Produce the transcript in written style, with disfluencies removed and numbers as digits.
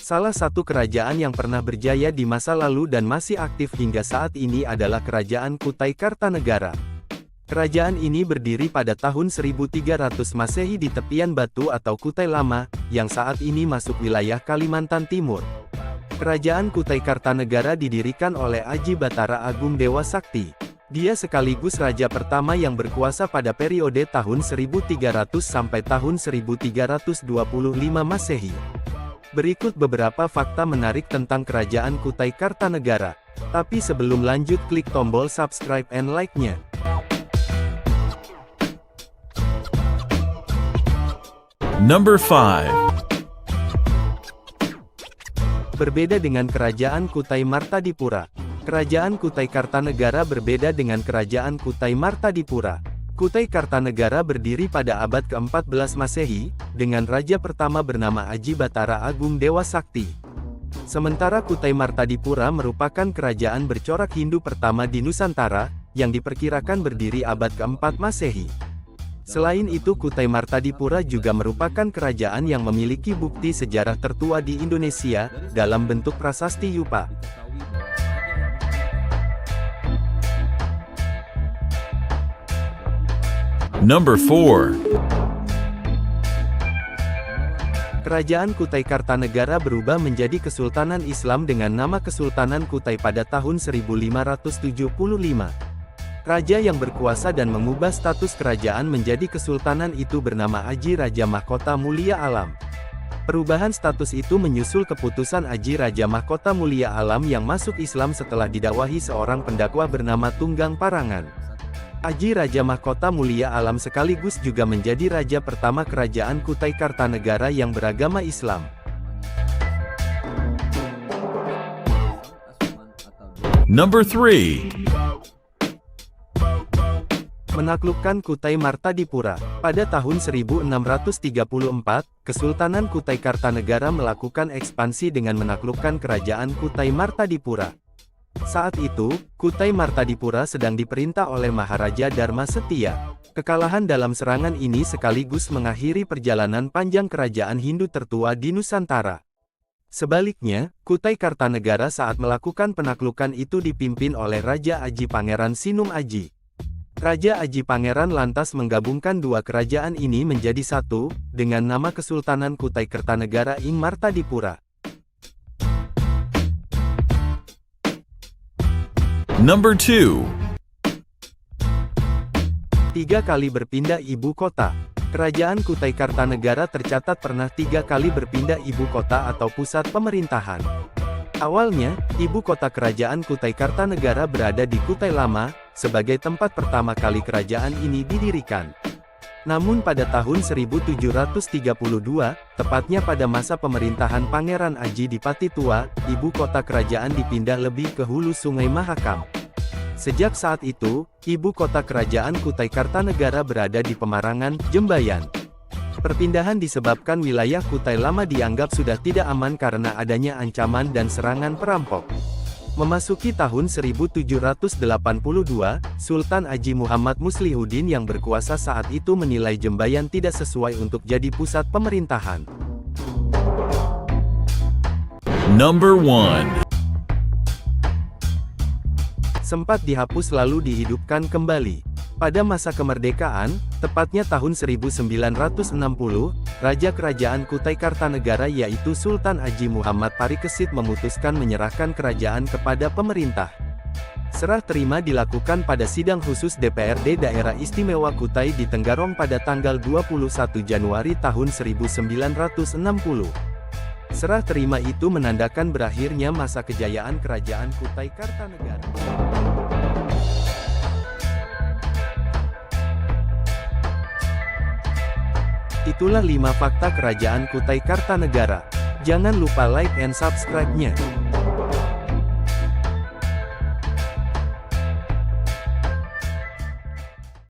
Salah satu kerajaan yang pernah berjaya di masa lalu dan masih aktif hingga saat ini adalah Kerajaan Kutai Kartanegara. Kerajaan ini berdiri pada tahun 1300 Masehi di tepian Batu atau Kutai Lama, yang saat ini masuk wilayah Kalimantan Timur. Kerajaan Kutai Kartanegara didirikan oleh Aji Batara Agung Dewa Sakti. Dia sekaligus raja pertama yang berkuasa pada periode tahun 1300 sampai tahun 1325 Masehi. Berikut beberapa fakta menarik tentang Kerajaan Kutai Kartanegara. Tapi sebelum lanjut, klik tombol subscribe and like-nya. Number 5. Berbeda dengan Kerajaan Kutai Martadipura. Kerajaan Kutai Kartanegara berbeda dengan Kerajaan Kutai Martadipura. Kutai Kartanegara berdiri pada abad ke-14 Masehi, dengan raja pertama bernama Aji Batara Agung Dewa Sakti. Sementara Kutai Martadipura merupakan kerajaan bercorak Hindu pertama di Nusantara, yang diperkirakan berdiri abad ke-4 Masehi. Selain itu, Kutai Martadipura juga merupakan kerajaan yang memiliki bukti sejarah tertua di Indonesia, dalam bentuk prasasti Yupa. Number 4. Kerajaan Kutai Kartanegara berubah menjadi Kesultanan Islam dengan nama Kesultanan Kutai pada tahun 1575. Raja yang berkuasa dan mengubah status kerajaan menjadi kesultanan itu bernama Aji Raja Mahkota Mulia Alam. Perubahan status itu menyusul keputusan Aji Raja Mahkota Mulia Alam yang masuk Islam setelah didakwahi seorang pendakwa bernama Tunggang Parangan. Aji Raja Mahkota Mulia Alam sekaligus juga menjadi raja pertama Kerajaan Kutai Kartanegara yang beragama Islam. Number 3. Menaklukkan Kutai Martadipura. Pada tahun 1634, Kesultanan Kutai Kartanegara melakukan ekspansi dengan menaklukkan Kerajaan Kutai Martadipura. Saat itu, Kutai Martadipura sedang diperintah oleh Maharaja Dharma Setia. Kekalahan dalam serangan ini sekaligus mengakhiri perjalanan panjang kerajaan Hindu tertua di Nusantara. Sebaliknya, Kutai Kartanegara saat melakukan penaklukan itu dipimpin oleh Raja Aji Pangeran Sinum Aji. Raja Aji Pangeran lantas menggabungkan dua kerajaan ini menjadi satu, dengan nama Kesultanan Kutai Kartanegara ing Martadipura. Number 2. 3 kali berpindah ibu kota. Kerajaan Kutai Kartanegara tercatat pernah 3 kali berpindah ibu kota atau pusat pemerintahan. Awalnya, ibu kota Kerajaan Kutai Kartanegara berada di Kutai Lama, sebagai tempat pertama kali kerajaan ini didirikan. Namun pada tahun 1732, tepatnya pada masa pemerintahan Pangeran Aji di Pati Tua, ibu kota kerajaan dipindah lebih ke hulu Sungai Mahakam. Sejak saat itu, ibu kota Kerajaan Kutai Kartanegara berada di Pemarangan, Jembayan. Perpindahan disebabkan wilayah Kutai Lama dianggap sudah tidak aman karena adanya ancaman dan serangan perampok. Memasuki tahun 1782, Sultan Aji Muhammad Muslihuddin yang berkuasa saat itu menilai Jembayan tidak sesuai untuk jadi pusat pemerintahan. Number 1. Sempat dihapus lalu dihidupkan kembali. Pada masa kemerdekaan, tepatnya tahun 1960, Raja Kerajaan Kutai Kartanegara yaitu Sultan Aji Muhammad Parikesit memutuskan menyerahkan kerajaan kepada pemerintah. Serah terima dilakukan pada sidang khusus DPRD Daerah Istimewa Kutai di Tenggarong pada tanggal 21 Januari tahun 1960. Serah terima itu menandakan berakhirnya masa kejayaan Kerajaan Kutai Kartanegara. Itulah 5 fakta Kerajaan Kutai Kartanegara. Jangan lupa like and subscribe-nya.